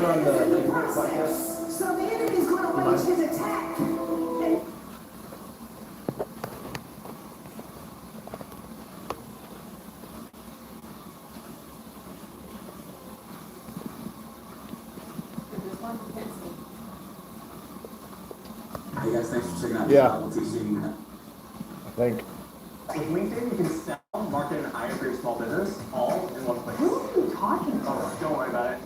on the podcast? So the enemy is going to launch his attack. Hey guys, thanks for checking out Yeah. Bible teaching. I think. With LinkedIn, you can sell, market, and hire for your small business all in one place. Who are you talking about? Oh, don't worry about it.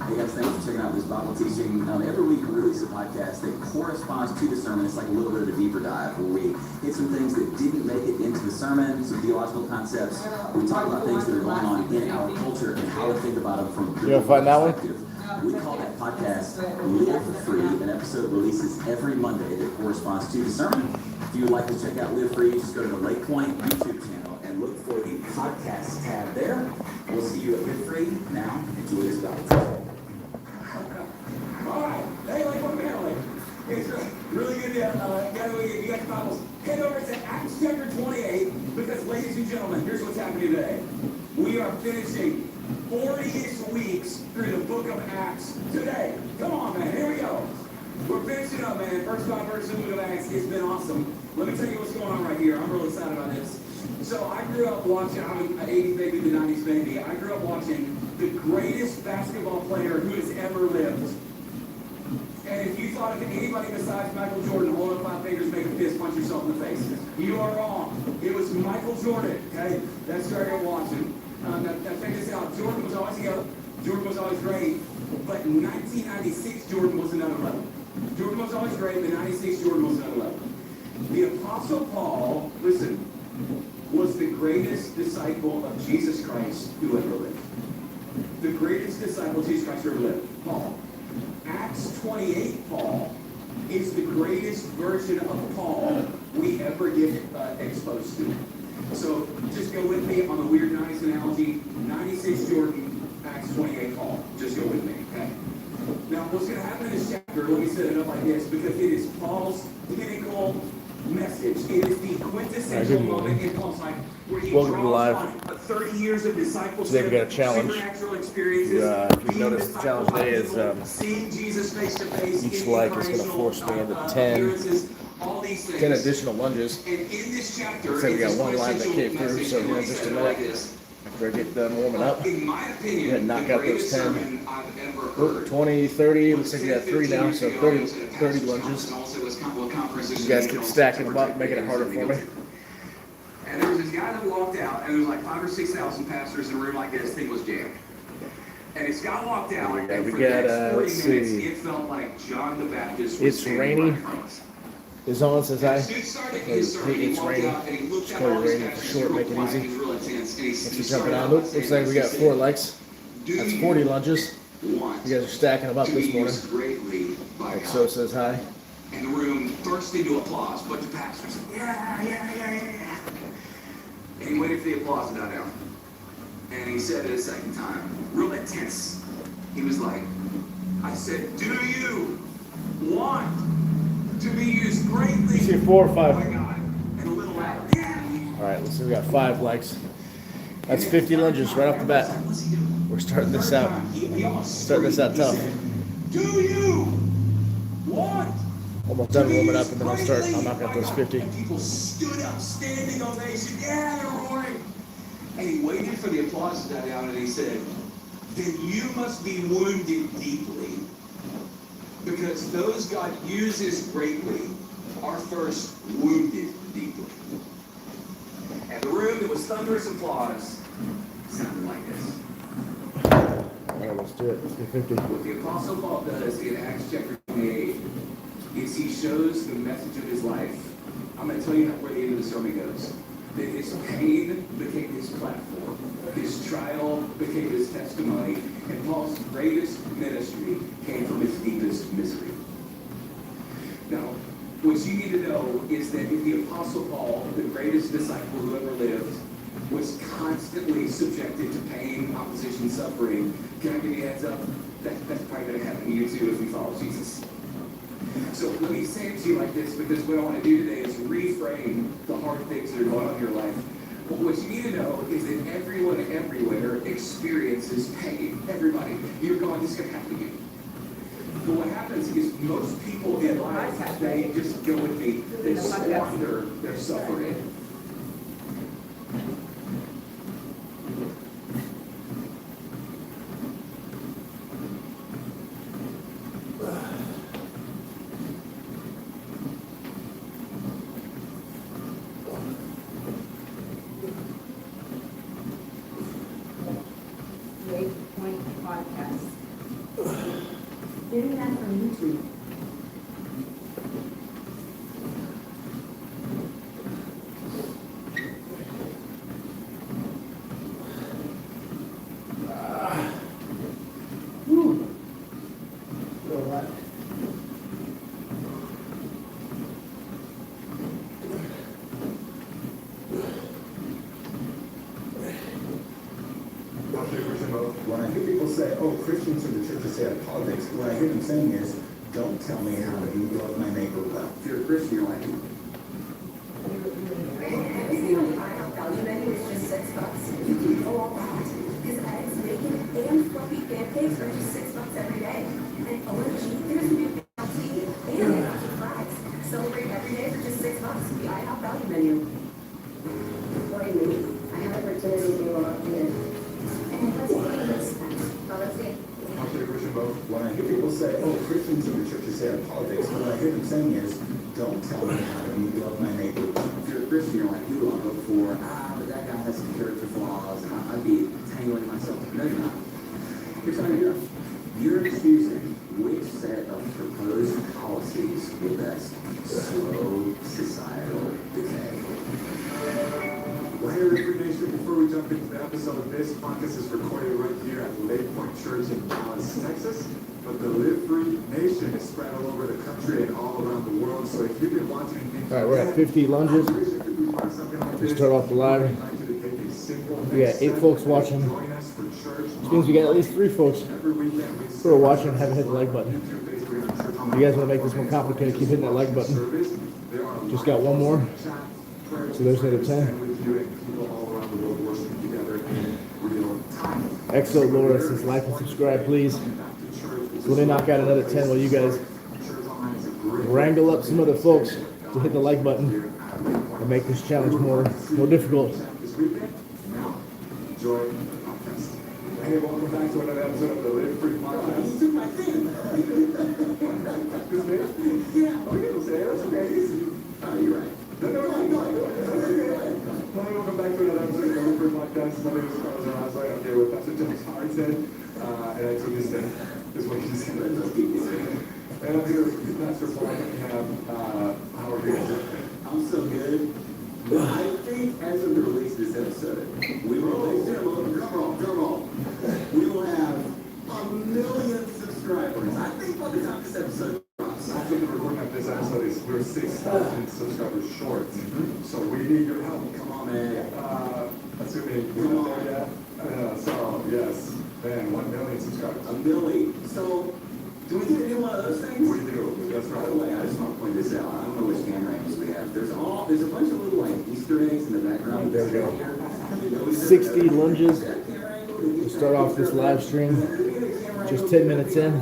Hey guys, thanks for checking out this Bible teaching. Every week we release a podcast that corresponds to the sermon. It's like a little bit of a deeper dive where we hit some things that didn't make it into the sermon, some theological concepts. We talk about things that are going on in our culture and how to think about them from a You gonna find that one? perspective. We call that podcast Live Free. An episode releases every Monday that corresponds to the sermon. If you would like to check out Live Free, just go to the Lake Point YouTube channel and look for the podcast tab there. We'll see you at Live Free. Now, enjoy this Bible teaching. All right. Hey, Lake Point family. It's really good to you got your Bibles. Head over to Acts chapter 28 because, ladies and gentlemen, here's what's happening today. We are finishing 40-ish weeks through the book of Acts today. Come on, man. Here we go. We're finishing up, man. First 5 verses of the book of Acts. It's been awesome. Let me tell you what's going on right here. I'm really excited about this. So I grew up watching, I'm an 80s baby, the 90s baby. I grew up watching the greatest basketball player who has ever lived. And if you thought of anybody besides Michael Jordan, hold up 5 fingers, make a fist, punch yourself in the face. You are wrong. It was Michael Jordan, okay? That's who I grew up watching. Now check this out. Jordan was always young. Jordan was always great. But in 1996, Jordan was another level. Jordan was always great, but in 96, Jordan was another level. The Apostle Paul, listen, was the greatest disciple of Jesus Christ who ever lived. The greatest disciple of Jesus Christ who ever lived. Paul. Acts 28 Paul is the greatest version of Paul we ever get exposed to. So just go with me on the weird 90s analogy. 96 Jordan, Acts 28 Paul. Just go with me, okay? Now, what's going to happen in this chapter, let me set it up like this, because it is Paul's pinnacle message. It is the quintessential moment in Paul's life where he Welcome to draws live. on 30 years of discipleship, Today we got a challenge. supernatural experiences. If you notice, the challenge today is seeing Jesus face to face. each leg is going to force me into 10 additional lunges. And in this chapter, Looks like we got it's one line that came through, so here in just a minute, after I get done warming up, in my we're opinion, going to knock the out those greatest 10. sermon I've ever heard. 20, 30, looks like we got 3 now, so 30 lunges. You guys keep stacking them up, making it harder for me. And there was this guy that walked out, and there was like 5,000 or 6,000 pastors in a room like this. Thing was jammed. And this guy walked out, and We for got, the next 40 let's minutes, see. it felt like John the Baptist was It's standing rainy. right in front of us. Is on, says hi. As soon as he started his sermon, he It's walked raining. out, and he looked Just at call all it his raining for pastors short, real make it quiet. easy. He was real intense, and he Thanks for started jumping out on. by Looks saying like we this. got He 4 said, likes. "Do That's you 40 lunges. want You guys are stacking them up to this be morning. used greatly by Like God?" so says hi. And the room burst into applause, but the pastor said, yeah. And he waited for the applause to die down. And he said it a second time, real intense. He was like, I said, do you want to be used greatly See 4 or by 5. God? And a little louder, yeah. All right, let's see. We got 5 likes. That's 50 lunges right off the bat. What's he doing? We're starting this out. He almost Starting this out screamed. tough. He said, do you want Almost done warming up, and then I'll start. I'll knock out those 50. And people stood up, standing ovation. Yeah, they're roaring. And he waited for the applause to die down, and he said, then you must be wounded deeply, because those God uses greatly are first wounded deeply. And the room that was thunderous applause sounded like this. All right, let's do it. Let's do 50. What the Apostle Paul does in Acts chapter 28 is he shows the message of his life. I'm going to tell you where the end of the sermon goes. That his pain became his platform. His trial became his testimony. And Paul's greatest ministry came from his deepest misery. Now, what you need to know is that if the Apostle Paul, the greatest disciple who ever lived, was constantly subjected to pain, opposition, suffering, can I give you a heads up? That's probably going to happen to you too if we follow Jesus. So let me say it to you like this, because what I want to do today is reframe the hard things that are going on in your life. What you need to know is that everyone everywhere experiences pain. Everybody. You're going, this is going to happen to you. But what happens is most people in life, they just go with me, they squander their suffering. Waypoint Podcast. Getting that from YouTube. When I hear people say, oh, Christians in the churches say out politics, what I hear them saying is, don't tell me how to love my neighbor well. If you're a Christian, you're like, Value menu is just $6. You can go all out. Because eggs, bacon, and fluffy pancakes are just $6 every day. And OMG, there's new tea and fries. Celebrate every day for just $6. The IHOP value menu. What do you mean? I have a fertility deal on here. And let's see this. Oh, let's see. When I hear people say, oh, Christians in the churches say out politics, what I hear them saying is, don't tell me how to love my neighbor well. if you're a Christian, you're like, who do I vote for? But that guy has some character flaws, and I'd be tangling myself. No, you're not. Here's how you're doing. You're choosing which set of proposed policies will best slow societal decay. Well, hey, Live Free Nation, before we jump into the episode of this podcast is recorded right here at Lake Point Church in Dallas, Texas. But the Live Free Nation is spread all over the country and all around the world. So if you've been watching things, All right, we're at 50 lunges. to start off the live. We got 8 folks watching. Which means we got at least 3 folks who are watching and haven't hit the like button. If you guys want to make this more complicated, keep hitting that like button. Just got one more. So there's another 10. Exo Laura says like and subscribe, please. So let me knock out another 10 while you guys wrangle up some other folks to hit the like button and make this challenge more difficult. This weekend, now, enjoy the podcast. Hey, welcome back to another episode of the Live Free Podcast. You took my thing. This man? Yeah. Oh, you can say it. That's okay. Easy. You're right. Hi, welcome back to another episode of the Live Free Podcast. My name is Carlos Arrazoy. I'm here with Pastor James Harrington. And I took his thing. This is what he said. And I'm here with Pastor Paul. We have, how are you guys doing? I'm so good. I think as of the release of this episode, we will drum roll. We will have 1 million subscribers. I think by the time this episode drops. After the recording of this episode is we're 6,000 subscribers short. So we need your help. Come on, man. Assuming we're not there yet. So yes, man, 1 million subscribers. A million. So, do we get to do one of those things? We do. That's By right. the way, I just want to point this out. I don't know which camera angles we have. There's a bunch of little like Easter eggs in the background. There we go. 60 lunges to start off this live stream. Just 10 minutes in,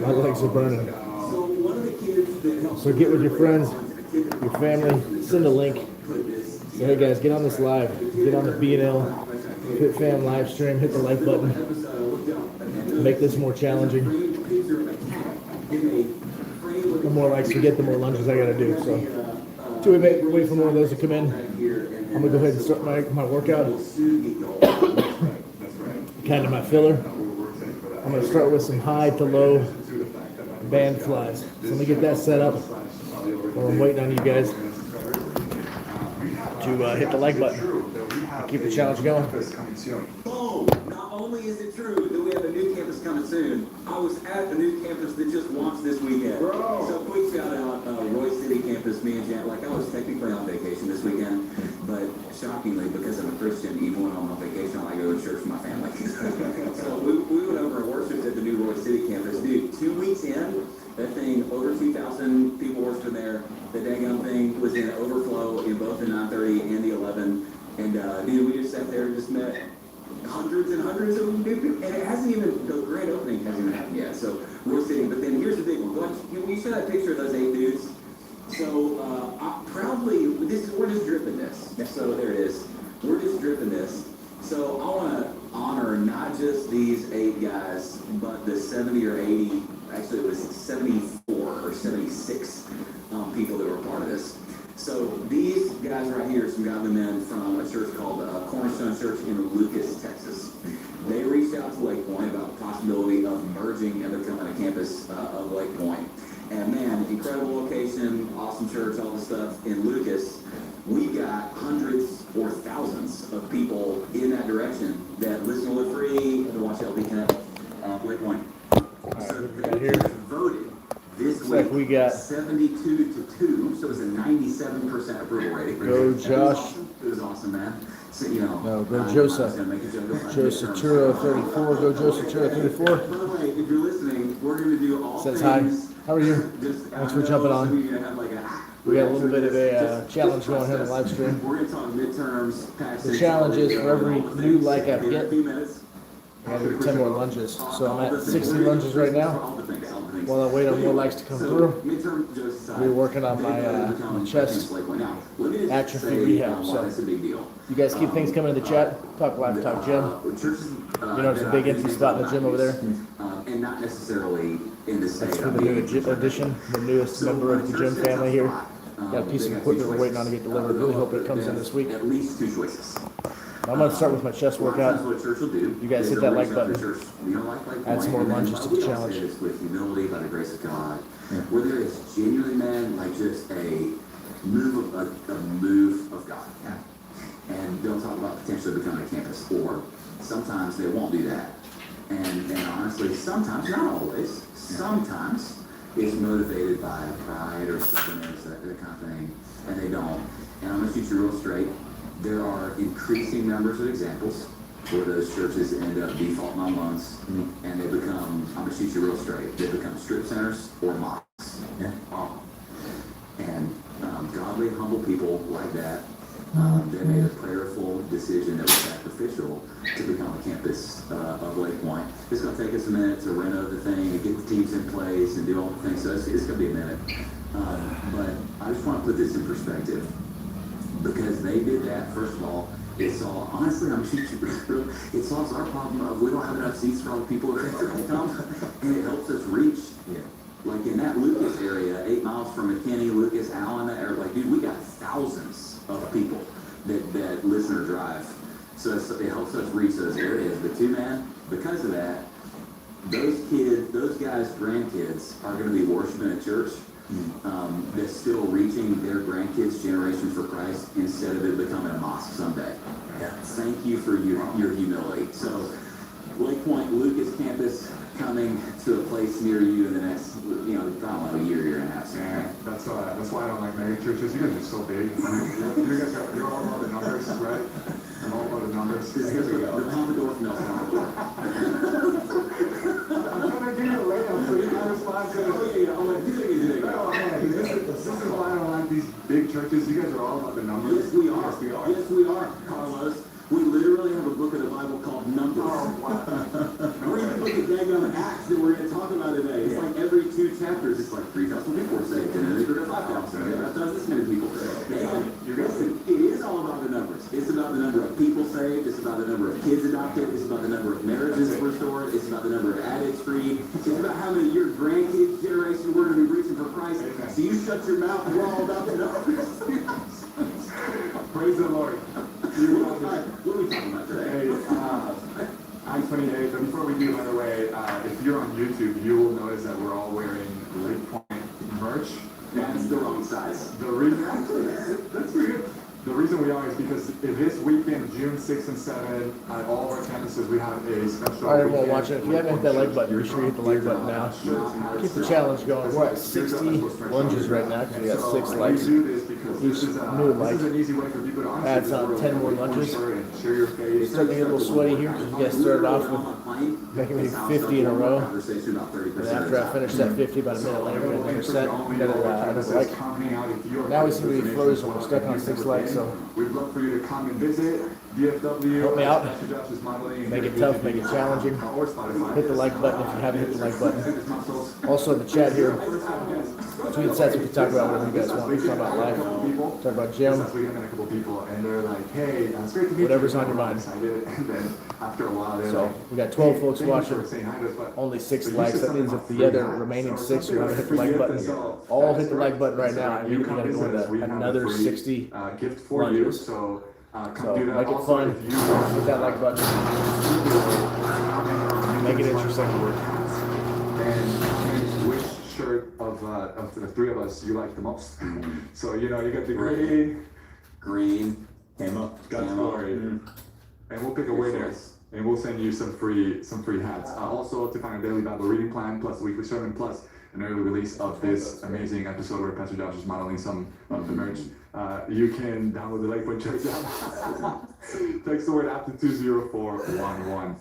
my legs are burning. So one of the kids that helped. So get with your friends, your family, send a link. So hey guys, get on this live. Get on the B&L Fit Fam live stream. Hit the like button. Make this more challenging. The more likes we get, the more lunges I gotta do. So, till we wait for more of those to come in, I'm gonna go ahead and start my workout. That's right. Kind of my filler. We're excited for that. I'm gonna start with some high to low band flies. So let me get that set up while I'm waiting on you guys to hit the like button. Keep the challenge going. Boom! Not only is it true that we have a new campus coming soon, I was at the new campus that just launched this weekend. Bro. So quick shout out, Roy City campus, me and Jan, like I was technically on vacation this weekend, but shockingly, because I'm a Christian, even when I'm on vacation, I go to church with my family. So we went over and worshiped at the new Roy City campus. Dude, 2 weeks in, That thing, over 2,000 people worshiped there. The daggum thing was in overflow in both the 9:30 and the 11. And dude, we just sat there and just met hundreds and hundreds of people. And it hasn't even, the grand opening hasn't even happened yet. So we're sitting, but then here's the big one. When you saw that picture of those 8 dudes, so proudly, we're just dripping this. So there it is. We're just dripping this. So I want to honor not just these 8 guys, but the 70 or 80, actually it was 74 or 76 people that were part of this. So these guys right here are some godly men from a church called Cornerstone Church in Lucas, Texas. They reached out to Lake Point about the possibility of merging and becoming a campus of Lake Point. And man, incredible location, awesome church, all this stuff in Lucas. We've got hundreds or thousands of people in that direction that listen to Live Free, and watch LB Connect, Lake Point. So we got here. Voted this Looks like we got 72-2, so it was a 97% approval rating. Go Josh. It was awesome, man. So, you know, No, go Joseph. Joseph Turo 34. Go Joseph Turo 34. By the way, if you're listening, we're going to do all Says hi. things. How are you? Just, Thanks for jumping on. We got a little bit of a challenge going here in the live stream. We're going to talk midterms. The challenge is for every new like I get, A few minutes. I gotta do 10 more lunges. So I'm at 60 lunges right now. While I wait on more likes to come through, we're working on my chest atrophy rehab. So you guys keep things coming in the chat. Talk Live, Talk Gym. You know, there's a big empty spot in the gym over there. And not necessarily in the state. That's for the new addition, the newest member of the gym family here. Got a piece of equipment we're waiting on to get delivered. Really hope it comes in this week. At least 2 choices. I'm gonna start with my chest workout. That's what church will do. You guys hit that like button. We don't like Add some more lunges to the challenge. With humility, by the grace of God, where there is genuinely, man, like just a move of God. Yeah. And they'll talk about potentially becoming a campus, or sometimes they won't do that. And honestly, sometimes, not always, sometimes it's motivated by pride or stubbornness, that kind of thing, and they don't. And I'm gonna shoot you real straight. There are increasing numbers of examples where those churches end up defaulting on loans, and they become, I'm gonna shoot you real straight, they become strip centers or mosques. Yeah. And godly, humble people like that, they made a prayerful decision that was sacrificial to become a campus of Lake Point. It's going to take us a minute to reno the thing and get the teams in place and do all the things, so it's going to be a minute. But I just want to put this in perspective, because they did that. First of all, it solved, honestly, it solves our problem of we don't have enough seats for all the people that come, and it helps us reach. Yeah. Like in that Lucas area, 8 miles from McKinney, Lucas, Allen, that area, like, dude, we got thousands of people that listen or drive. So it helps us reach those areas. But too, man, because of that, those kids, those guys' grandkids are going to be worshiping at church that's still reaching their grandkids' generation for Christ instead of it becoming a mosque someday. Yeah. Thank you for your humility. So Lake Point Lucas campus coming to a place near you in the next, I don't know, year and a half. Yeah, that's why I don't like mega churches. You guys are so big. I mean, you're all about the numbers, right? I'm all about the numbers. The Commodore from El Salvador. I'm trying to give you a layup so you can respond to it. Oh, man, this is why I don't like these big churches. You guys are all about the numbers. Yes, we are. Yes, we are, Carlos. We literally have a book of the Bible called Numbers. Oh, wow. We're even looking at daggone Acts that we're going to talk about today. It's like every 2 chapters, it's like 3,000 people are saved, and then they go to 5,000, and they baptize this many people. And listen, it is all about the numbers. It's about the number of people saved. It's about the number of kids adopted. It's about the number of marriages restored. It's about the number of addicts freed. It's about how many of your grandkids' generation we're going to be reaching for Christ. So you shut your mouth, and we're all about the numbers. Praise the Lord. What are we talking about today? Hey, I'm 28, but before we do, by the way, if you're on YouTube, you will notice that we're all wearing Lake Point merch. That's the wrong size. The reason, actually, that's pretty good. The reason reason we are is because this weekend, June 6th and 7th, at all of our campuses, we have a special. All right, everyone watching, if you haven't hit that like button, be sure you hit the like button now. Keep the challenge going. We're at 60 lunges right now because we got 6 likes. Each new like adds on 10 more lunges. It's starting to get a little sweaty here because you guys started off with making me 50 in a row. And after I finish that 50, about a minute later, we're going to set another like. Now we seem to be frozen. We're stuck on 6 likes, so we'd love for you to come and visit DFW. help me out. Make it tough, make it challenging. Hit the like button if you haven't hit the like button. Also in the chat here, between sets we can talk about whatever you guys want. We can talk about life, talk about gym, We have a couple people, and they're like, "Hey, it's great to meet whatever's you." on your mind. And then after a while, they're So like, we got 12 folks "Thank you watching, for saying hi to us, but only 6 but you likes. said That means something if the about other free remaining hats. 6 So are going to hit the like button, all hit the like button right now. I immediately got to go into another 60 gift for you. lunges. So come So do that. make it Also, fun. if you Hit that like button. Make it interesting. and which shirt of the 3 of us you like the most? So you know you got the green Camo. God's Camo. glory, and we'll pick a winner. And we'll send you some free hats. Also, to find a daily Bible reading plan, plus a weekly sermon, plus an early release of this amazing episode where Pastor Josh is modeling some of the merch. You can download the Lakewood Church app. Text the word app to 20411.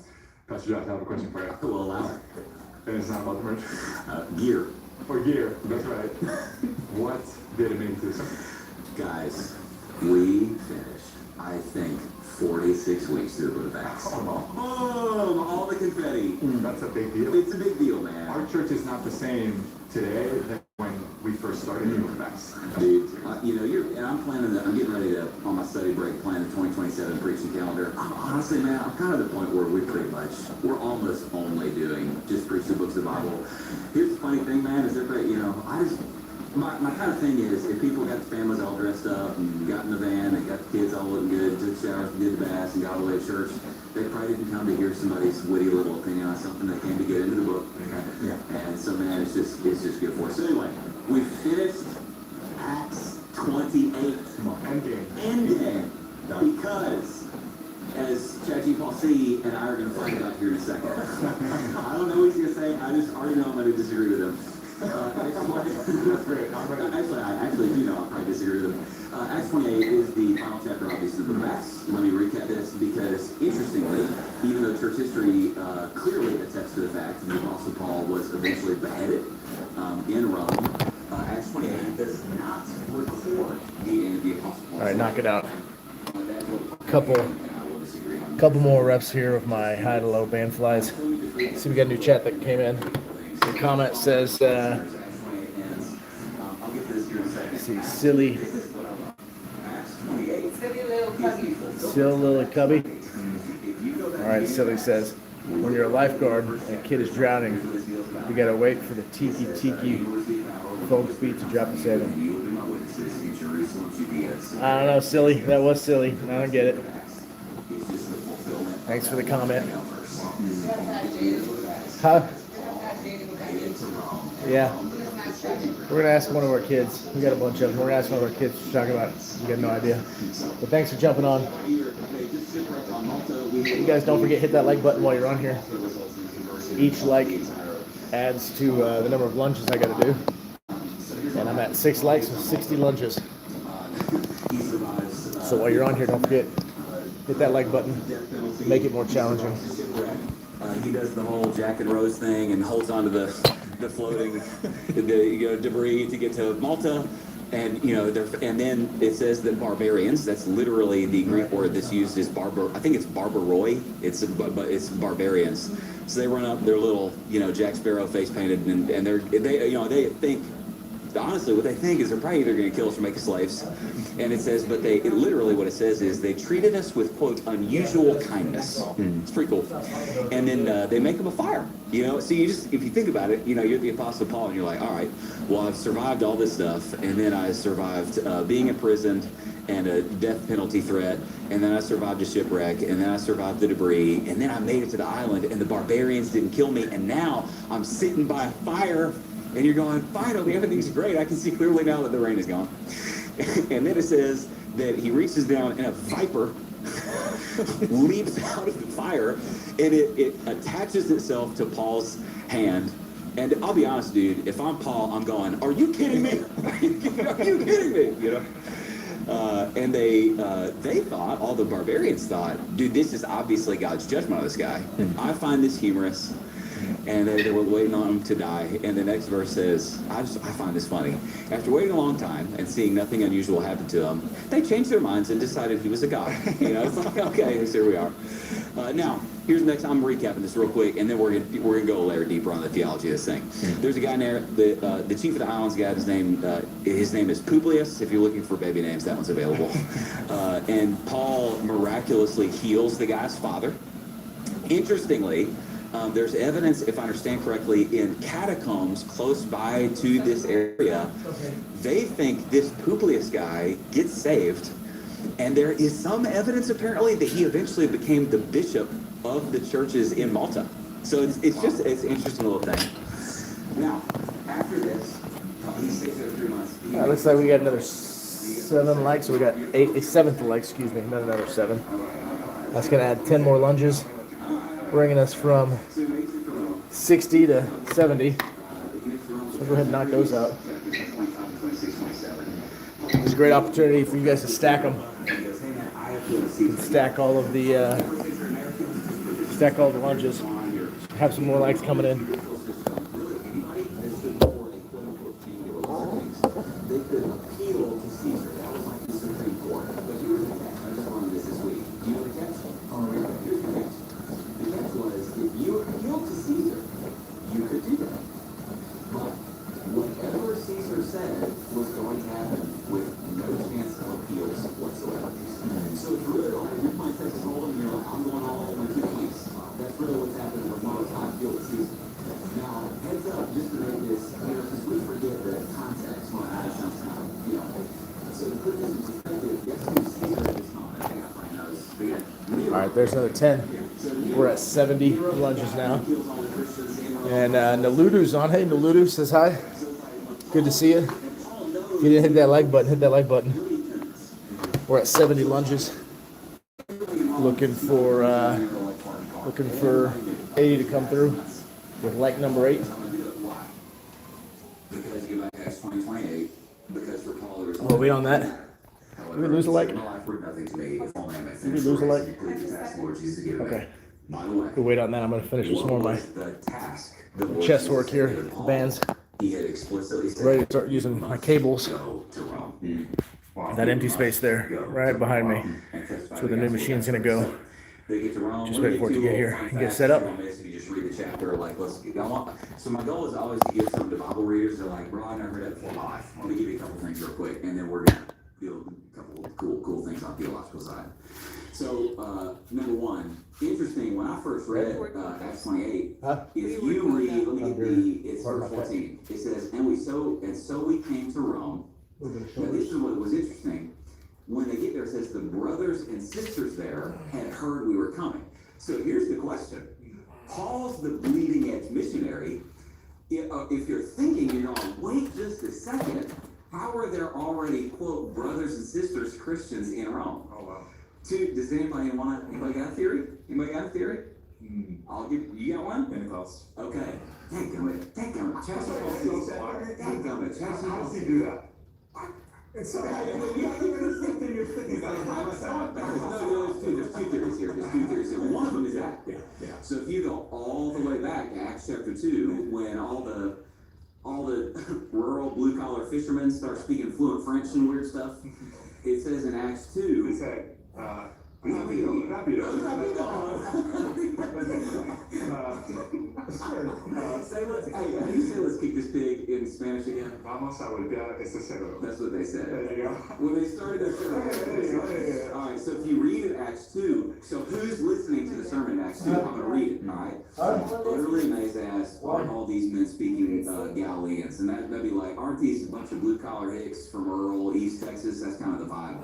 Pastor Josh, I have a question for you. Will allow it. And it's not about the merch. Gear. Or gear, that's right. What did it mean to you? Guys, we finished, I think, 46 weeks through the backs. Boom! All the confetti. That's a big deal. It's a big deal, man. Our church is not the same today than when we first started doing backs. Dude, you know, and I'm getting ready to, on my study break, plan the 2027 preaching calendar. Honestly, man, I'm kind of at the point where we're almost only doing just preach the books of the Bible. Here's the funny thing, man, is that, you know, my kind of thing is, if people got the families all dressed up and got in the van and got the kids all looking good, took showers, did the baths, and got all the way to church, they probably didn't come to hear somebody's witty little opinion on something they came to get into the book. And so, man, it's just good for us. So anyway, we finished Acts 28. Endgame. Because, as Chad G. Paul C. and I are going to find out here in a second. I don't know what he's going to say. I just already know I'm going to disagree with him. I actually do know I'll probably disagree with him. Acts 28 is the final chapter, obviously, of the book of Acts. Let me recap this because, interestingly, even though church history clearly attests to the fact that the Apostle Paul was eventually beheaded in Rome, Acts 28 does not record the end of the Apostle Paul. All right, knock it out. Couple more reps here with my high to low band flies. See, we got a new chat that came in. The comment says, let's see, silly little cubby. All right, silly says, when you're a lifeguard and a kid is drowning, you gotta wait for the tiki folks beat to drop the saving. I don't know, silly. That was silly. I don't get it. Thanks for the comment. Huh? Yeah. We're going to ask one of our kids. We got a bunch of them. We're going to ask one of our kids to talk about it. We got no idea. But thanks for jumping on. You guys don't forget, hit that like button while you're on here. Each like adds to the number of lunges I got to do. And I'm at 6 likes and 60 lunges. So while you're on here, don't forget, hit that like button. Make it more challenging. He does the whole Jack and Rose thing and holds onto the floating debris to get to Malta. And and then it says that barbarians, that's literally the Greek word that's used is I think it's barbaroi. It's barbarians. So they run up their little, Jack Sparrow face painted and they think, honestly, what they think is they're probably either going to kill us or make us slaves. And it says, but literally what it says is they treated us with, quote, unusual kindness. It's pretty cool. And then they make them a fire. So if you think about it, you're the Apostle Paul and you're like, all right, well, I've survived all this stuff. And then I survived being imprisoned and a death penalty threat. And then I survived a shipwreck. And then I survived the debris. And then I made it to the island and the barbarians didn't kill me. And now I'm sitting by a fire. And you're going, finally, everything's great. I can see clearly now that the rain is gone. And then it says that he reaches down and a viper leaps out of the fire, and it attaches itself to Paul's hand. And I'll be honest, dude, if I'm Paul, I'm going, are you kidding me? Are you kidding me? You know? And they thought, all the barbarians thought, dude, this is obviously God's judgment on this guy. I find this humorous. And they were waiting on him to die. And the next verse says, I find this funny. After waiting a long time and seeing nothing unusual happen to him, they changed their minds and decided he was a god. You know, it's like, okay, here we are. Now, here's the next. I'm recapping this real quick, and then we're gonna go a layer deeper on the theology of this thing. There's a guy in there, the chief of the island's got his name is Publius. If you're looking for baby names, that one's available. And Paul miraculously heals the guy's father. Interestingly, there's evidence, if I understand correctly, in catacombs close by to this area. They think this Publius guy gets saved, and there is some evidence apparently that he eventually became the bishop of the churches in Malta. So it's an interesting little thing. Now, after this, he stays there 3 months. Looks like we got another 7 likes, so we got a seventh like, excuse me, not another 7. That's gonna add 10 more lunges, bringing us from 60 to 70. So we'll go ahead and knock those out. It's a great opportunity for you guys to stack them. You can stack all of the lunges. Have some more likes coming in. They could appeal to Caesar. That was like the Supreme Court. But here's the catch. I just wanted this week. Do you know the catch? Here's the catch. The catch was, if you appealed to Caesar, you could do that. But whatever Caesar said was going to happen with no chance of appeals whatsoever. So it's really like, you might take a hold of me, like, I'm going all in 2 weeks. That's really what's happening with most I appeal to Caesar. Now, heads up, just to make this clear, because we forget the context when I sounds kind of, you know. So to put this in perspective, guess who Caesar at this moment? I think I probably knows. All right, there's another 10. We're at 70 lunges now. And Naludu's on. Hey, Naludu says hi. Good to see you. If you didn't hit that like button, hit that like button. We're at 70 lunges. Looking for 80 to come through with like number 8. Because you like Acts 20:28, because for Paul there's We'll wait on that. Did we lose a like? nothing to me. It's only my Did we lose a like? Okay. By the way, We'll wait on that. I'm going to finish with some more of my the task chest work here, bands. He had explicitly said, Ready to start using my cables. go to Rome. That empty space there, right behind me. That's where the new machine's going to go. They get to Rome. Just wait for it to get here and get set up. Basically, just read the chapter. Like, so my goal is always to give some to Bible readers. They're like, bro, I never heard that before. Let me give you a couple things real quick, and then we're gonna do a couple of cool things on the theological side. So, number one, interesting. When I first read Acts 28, if you read, let me get it's verse 14. It says, so we came to Rome. Now, this is what was interesting. When they get there, it says the brothers and sisters there had heard we were coming. So here's the question. Paul's the bleeding edge missionary. If you're thinking, you're going, wait just a second, how are there already, quote, brothers and sisters Christians in Rome? Oh, wow. Does anybody got a theory? Anybody got a theory? I'll give you got one? Pentecost. Okay. Take it. How does he do that? It's so There's two theories here. One of them is that. Yeah. So if you go all the way back to Acts chapter 2, when all the rural blue collar fishermen start speaking fluent French and weird stuff, it says in Acts 2. He said, let's kick this pig in Spanish again. Vamos a golpear este cerdo. That's what they said. There you go. When they started their sermon. All right, so if you read in Acts 2, so who's listening to the sermon in Acts 2? I'm going to read it, all right? Utterly amazed asked, aren't all these men speaking Galileans? And that'd be like, aren't these a bunch of blue-collar hicks from rural East Texas? That's kind of the vibe.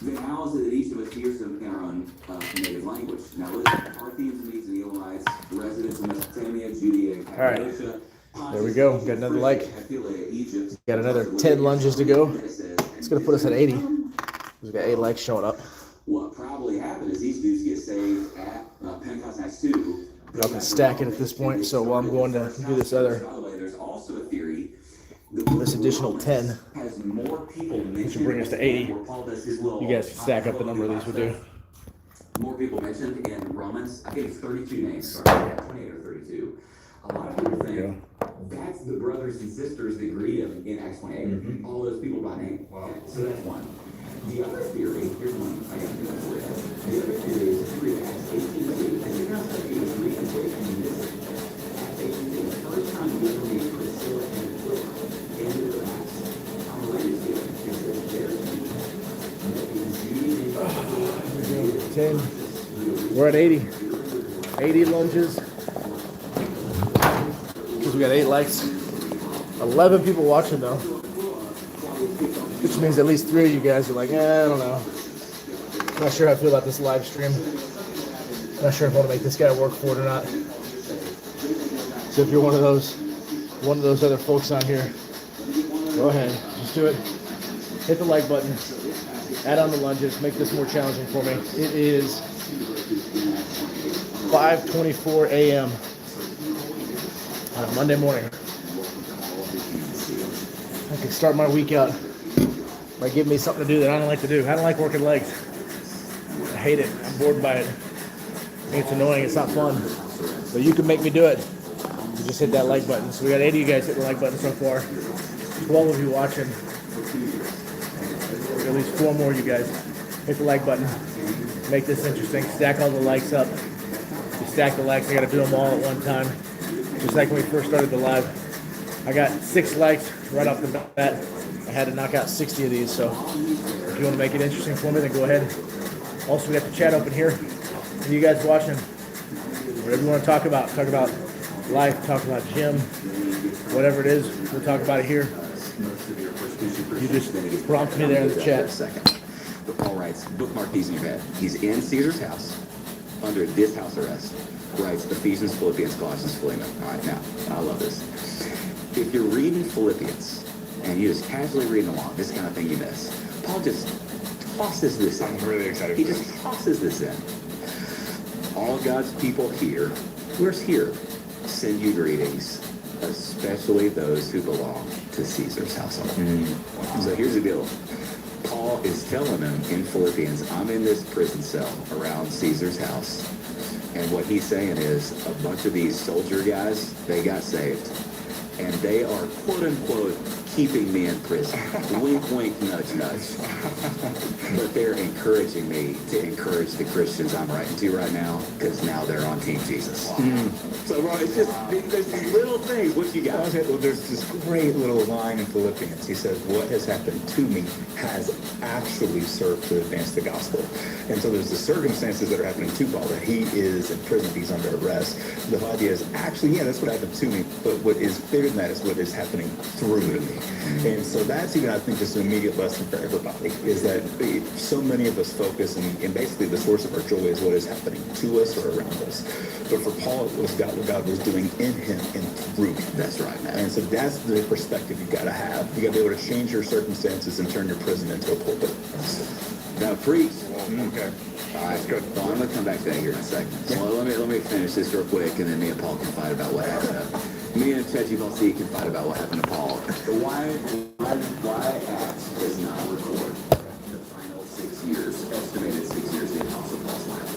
Then how is it that each of us hears them in our own native language? Now listen, Parthians, Medes, and Elamites, residents of Mesopotamia, Judea, and Cappadocia. There we go. Got another like. Egypt. Got another 10 lunges to go. It's going to put us at 80. We got 8 likes showing up. What probably happened is these dudes get saved at Pentecost Acts 2. Y'all can stack it at this point. So while I'm going to do this other, By the way, there's also a theory. this additional 10, Has more people which will bring us to 80. You guys can stack up the number of these we do. More people mentioned in Romans. I think it's 32 names. Sorry, 28 or 32. A lot of people think that's the brothers and sisters that greet him in Acts 28. All those people by name. Wow. So that's one. The other theory, here's one I got to do for you. The other theory is if you read Acts 18:2, and you're going to start getting reading away from this. Acts 18:2, the first time you ever meet Priscilla and Aquila in the Acts, I'm related to it. It says there's people. 10. We're at 80. 80 lunges. Because we got 8 likes. 11 people watching though. Which means at least 3 of you guys are like, I don't know. Not sure how I feel about this live stream. Not sure if I want to make this guy work for it or not. So if you're one of those other folks on here, go ahead, just do it. Hit the like button. Add on the lunges. Make this more challenging for me. It is 5:24 a.m. on a Monday morning. I can start my week out by giving me something to do that I don't like to do. I don't like working legs. I hate it. I'm bored by it. I think it's annoying. It's not fun. But you can make me do it. You just hit that like button. So we got 80 of you guys hit the like button so far. 12 of you watching. At least 4 more of you guys. Hit the like button. Make this interesting. Stack all the likes up. You stack the likes. I got to do them all at one time. Just like when we first started the live. I got 6 likes right off the bat. I had to knock out 60 of these. So if you want to make it interesting for me, then go ahead. Also, we got the chat open here. And you guys watching, whatever you want to talk about life, talk about gym, whatever it is, we'll talk about it here. You just prompt me there in the chat. Second. But Paul writes, bookmark these in your head. He's in Caesar's house, under this house arrest. Writes Ephesians, Philippians, Colossians, Philemon. All right, now, I love this. If you're reading Philippians, and you're just casually reading along, this kind of thing you miss. Paul just tosses this in. I'm really excited He for just tosses this in. All God's people here, where's here? Send you greetings, especially those who belong to Caesar's household. So here's the deal. Paul is telling them in Philippians, I'm in this prison cell around Caesar's house. And what he's saying is a bunch of these soldier guys, they got saved. And they are, quote unquote, keeping me in prison. Wink, wink, nudge, nudge. But they're encouraging me to encourage the Christians I'm writing to right now, because now they're on Team Jesus. So, bro, it's just, there's these little things. What you got? Well, there's this great little line in Philippians. He says, what has happened to me has actually served to advance the gospel. And so there's the circumstances that are happening to Paul, that he is in prison, he's under arrest. The idea is, actually, yeah, that's what happened to me, but what is bigger than that is what is happening through me. And so that's even, I think, just an immediate lesson for everybody, is that so many of us focus, and basically the source of our joy is what is happening to us or around us. But for Paul, it was what God was doing in him and through him. That's right, man. And so that's the perspective you got to have. You got to be able to change your circumstances and turn your prison into a pulpit. Now, preach. Okay. All right, good. Well, I'm going to come back to that here in a second. So let me finish this real quick, and then me and Paul can fight about what happened. Me and ChatGPT can fight about what happened to Paul. Why Acts does not record the final 6 years, estimated 6 years of the Apostle Paul's life?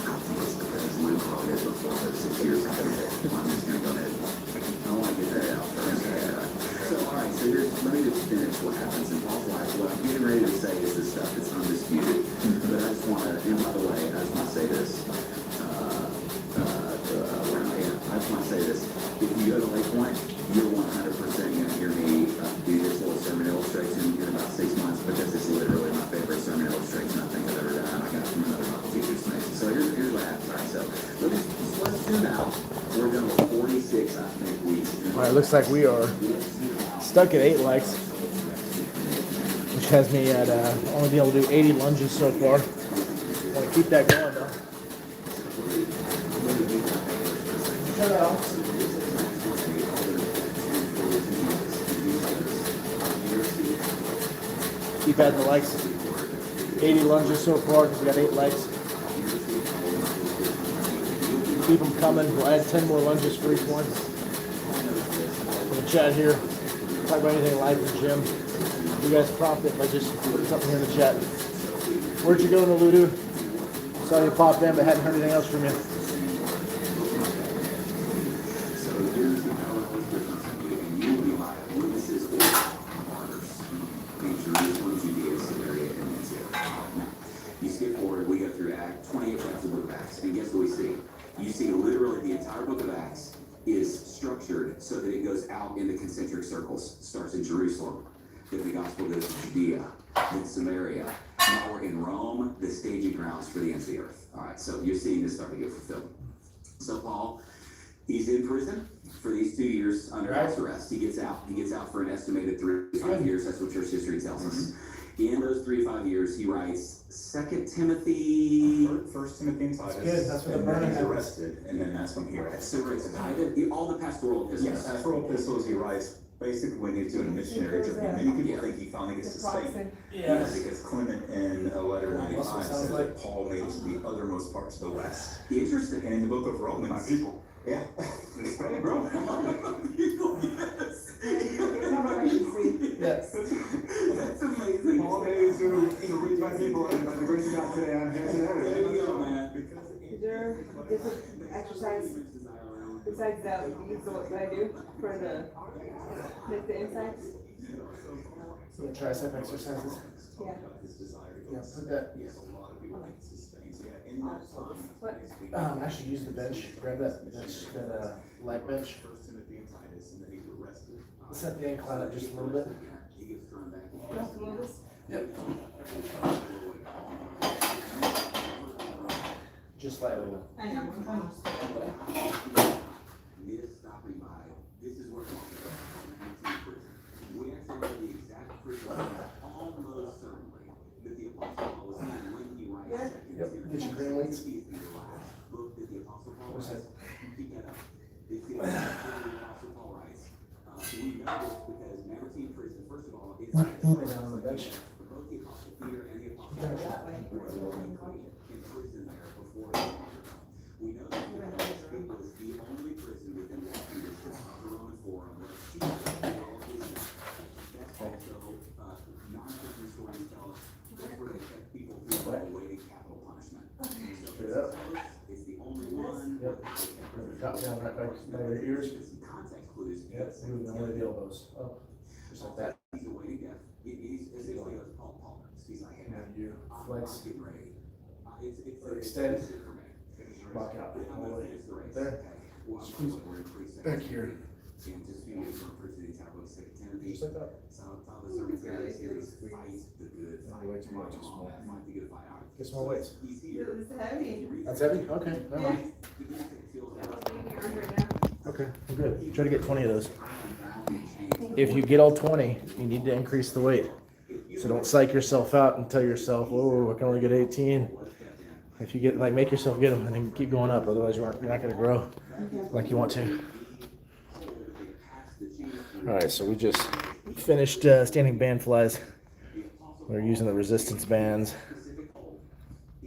I think it's because Luke wrote it before those 6 years happened. I'm just going to go ahead. I want to get that out first. So, all right, so let me just finish what happens in Paul's life. What I'm getting ready to say is the stuff that's undisputed. But I just want to, and by the way, I just want to say this. I just want to say this. If you go to Lake Point, you're 100% going to hear me do this little sermon illustration in about 6 months, because it's literally my favorite sermon illustration I think I've ever done. I got it from another Bible teacher's name. So here's what happens. All right, so let's zoom out. We're done with 46, I think, weeks. All right, looks like we are stuck at 8 likes, which has me at only being able to do 80 lunges so far. Want to keep that going though. Keep adding the likes. 80 lunges so far because we got 8 likes. Keep them coming. We'll add 10 more lunges for each one. We'll chat here. Talk about anything live in the gym. You guys prompt it by just putting something here in the chat. Where'd you go, Naludu? Saw you pop in, but hadn't heard anything else from you. You skip forward, we go through Act 28 chapters of the book of Acts, and guess what we see? You see literally the entire book of Acts is structured so that it goes out in the concentric circles. It starts in Jerusalem, then the gospel goes to Judea, then Samaria. Now we're in Rome, the staging grounds for the ends of the earth. All right, so you're seeing this start to get fulfilled. So Paul, he's in prison for these 2 years under house arrest. He gets out. He gets out for an estimated 3 to 5 years. That's what church history tells us. In those 3 to 5 years, he writes 2 Timothy. First Timothy and Titus. good. That's what and the then he's burning arrested, and then that's when he writes. So great. All the pastoral epistles. Yes, pastoral epistles he writes basically when he's doing a missionary journey. Many people think he finally gets to Spain. Yeah. Because Clement in a letter 95 Sounds says like- that Paul made it to the othermost parts of the West. Interesting. And in the book of Romans, people. yeah, Spain, bro. Yes. That's amazing. All day to reach my people, and by the grace of God today, I'm here today. There you go, man. Is there different exercise besides that what I do for the like the insides? So the tricep exercises. Yeah. Yeah, put that. What? I should use the bench. Grab that bench, that light bench. Set the incline up just a little bit. Don't move this. Yep. Just slightly. I know. I'm almost. This stopping by. This is where we actually know the exact prison almost certainly that the Apostle Paul was in when he writes Yeah. Yep. Get your green weights. Book that the Apostle Paul What's writes. that? Keep that up. It's the Apostle Paul writes. We know this because Mamertine prison, first of all, is Lay down on the bench. both the Apostle Peter and the Apostle Yeah. Paul were in prison there before the martyrdom. We know that because it was the only prison within the condition of the Roman Forum where Jesus did all of his work. That's also non-Christian stories tell us that's where they kept people who were awaiting capital punishment. Straight up. It's the only one. Yep. Drop down right back by your ears. Some context clues. Yep. Move the only the elbows up. Just like that. He's awaiting death. He's essentially goes Paul. He's like, hey, Now you I'm flex. getting ready. Or extend. It's for me. Walk out. I'm All the gonna way. finish the race. There. Okay. Well, I'm Squeeze we're in precinct. back here. And just be able to refer to the entire book of 2 Timothy. Just like that. So the sermon series is fight the good fight. Way too much, too small. Fight the good fight. All right. Get some more weights. He's here. It's heavy. That's heavy? Okay, never mind. Okay, I'm good. Try to get 20 of those. If you get all 20, you need to increase the weight. So don't psych yourself out and tell yourself, "Oh, I can only get 18." If you get make yourself get them and then keep going up. Otherwise, you're not going to grow like you want to. All right, so we just finished standing band flies. We're using the resistance bands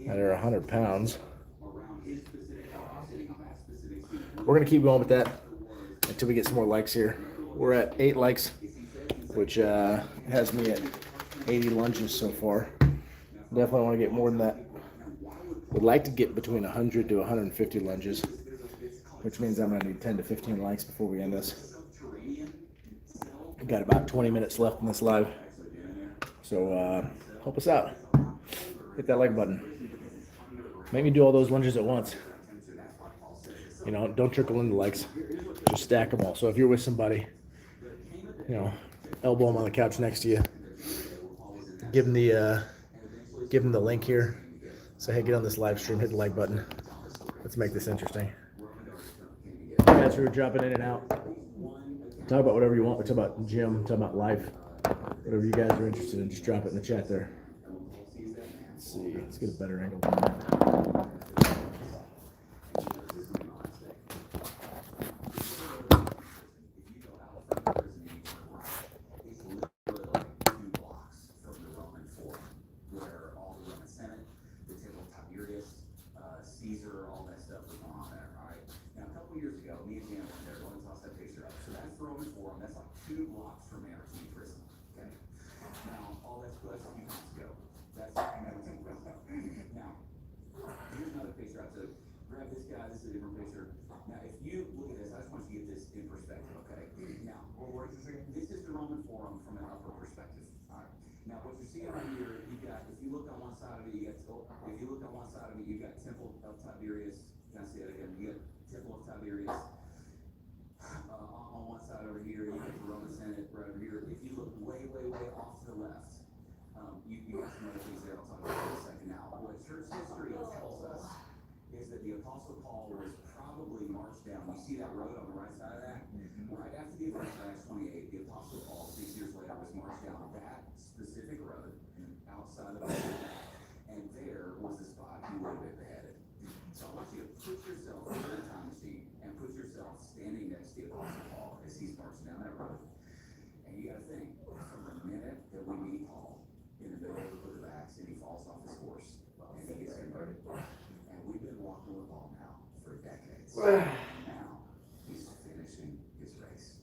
that are 100 pounds. We're going to keep going with that until we get some more likes here. We're at 8 likes, which has me at 80 lunges so far. Definitely want to get more than that. Would like to get between 100 to 150 lunges, which means I'm going to need 10 to 15 likes before we end this. We've got about 20 minutes left in this live. So help us out. Hit that like button. Make me do all those lunges at once. You know, don't trickle into likes. Just stack them all. So if you're with somebody, you know, elbow them on the couch next to you. Give them the link here. Say, hey, get on this live stream. Hit the like button. Let's make this interesting. Guys who are dropping in and out. Talk about whatever you want. We talk about gym. Talk about life. Whatever you guys are interested in, just drop it in the chat there. Let's see. Let's get a better angle than that. 2 blocks from Anderson Prison. Okay. Now, all that's a few months ago. That's Anderson Prison. Now, here's another picture. I said, grab this guy. This is a different picture. Now, if you look at this, I just want you to get this in perspective. Okay. Now, Where is this again? this is the Roman Forum from an upper perspective. All right. Now, what you're seeing right here, you got, if you look on one side of it, you got, if you look on one side of it, you got Temple of Tiberius. Can I see that again? You got Temple of Tiberius. On one side over here, you got the Roman Senate right over here. If you look way, way, way off to the left, you got some other things there. I'll talk about in a second now. What church history tells us is that the Apostle Paul was probably marched down. You see that road on the right side of that? Right after the events of Acts 28, the Apostle Paul, 6 years later, was marched down that specific road outside of the and there was the spot he would have been beheaded. So I want you to put yourself in the time machine and put yourself standing next to the Apostle Paul as he's marching down that road. And you gotta think, from the minute that we meet Paul in the middle of the book of Acts and he falls off his horse and he gets converted. And we've been walking with Paul now for decades. Now he's finishing his race.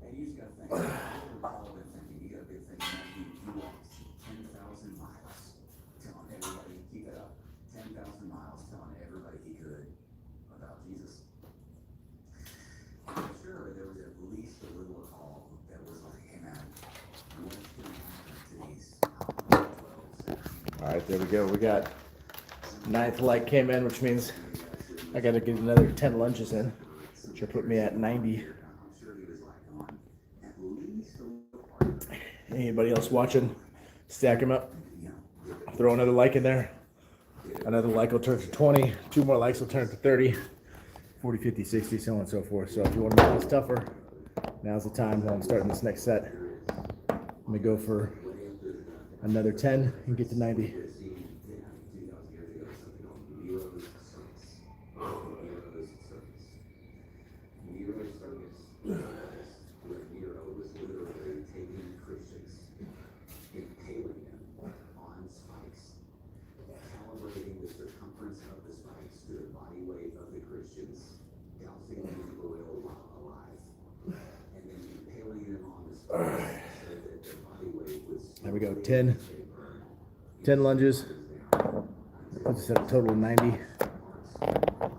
And you just gotta think, what would Paul have been thinking? You gotta be thinking that he walked 10,000 miles telling everybody, keep it up, 10,000 miles telling everybody he could about Jesus. I'm sure there was at least a little call that was like, hey man, what's going to happen to these 12? All right, there we go. We got 9th light came in, which means I got to get another 10 lunges in, which will put me at 90. I'm sure he was like on at least a little part. Anybody else watching? Stack them up. Throw another like in there. Another like will turn to 20. 2 more likes will turn to 30. 40, 50, 60, so on and so forth. So if you want to make this tougher, now's the time. While I'm starting this next set, I'm going to go for another 10 and get to 90. There we go, 10 lunges. I'll just set a total of 90.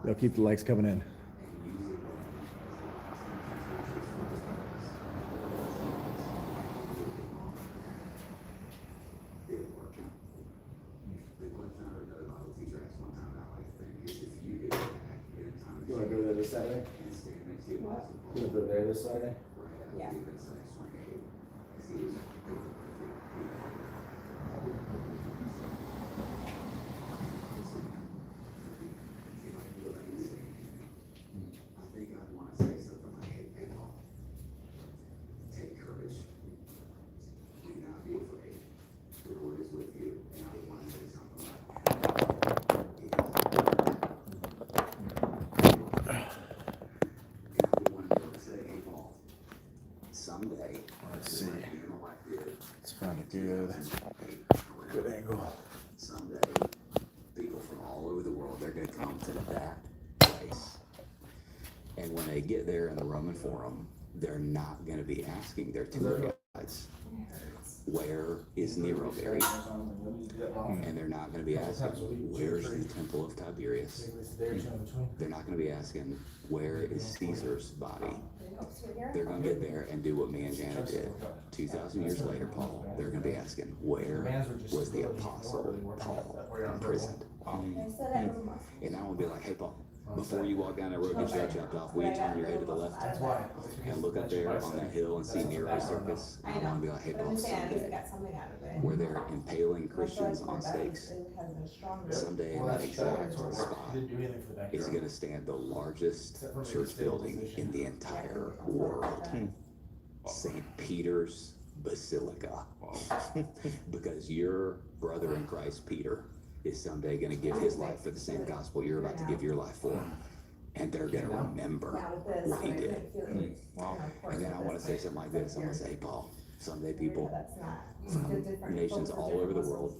They'll keep the likes coming in. You want to go there this Saturday? You want to go there this Saturday? Yeah. Someday, let's see. Let's find a good angle. Someday, people from all over the world, they're going to come to that place. And when they get there in the Roman Forum, they're not going to be asking their tour guides, where is Nero buried? And they're not going to be asking, where's the Temple of Tiberius? They're not going to be asking, where is Caesar's body? They're going to get there and do what me and Janet did. 2,000 years later, Paul, they're going to be asking, where was the Apostle Paul imprisoned? And I will be like, hey, Paul, before you walk down that road, get your head chopped off, will you turn your head to the left and look up there on that hill and see Nero's circus? And I want to be like, hey, Paul, someday, where they're impaling Christians on stakes, someday in that exact spot is going to stand the largest church building in the entire world, St. Peter's Basilica. Because your brother in Christ, Peter, is someday going to give his life for the same gospel you're about to give your life for. And they're going to remember what he did. And then I want to say something like this. I'm going to say, hey, Paul, someday people from nations all over the world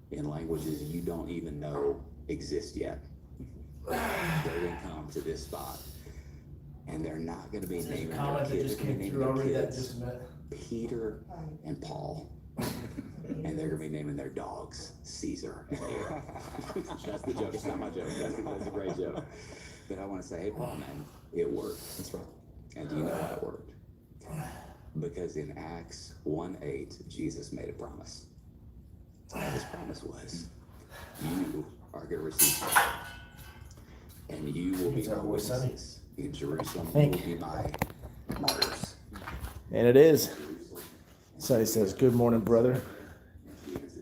in languages you don't even know exist yet, they're going to come to this spot and they're not going to be There's a naming their comment that kids. just They're going to came be through. I'll naming read their that in kids just a minute. Peter and Paul. And they're going to be naming their dogs Caesar. That's the joke. It's not my joke. That's a great joke. But I want to say, hey, Paul, man, it worked. That's right. And do you know why it worked? Because in Acts 1:8, Jesus made a promise. And his promise was, you are going to receive power, and you will be my witnesses in Jerusalem. You will be my martyrs. And it is. Sonny says, good morning, brother.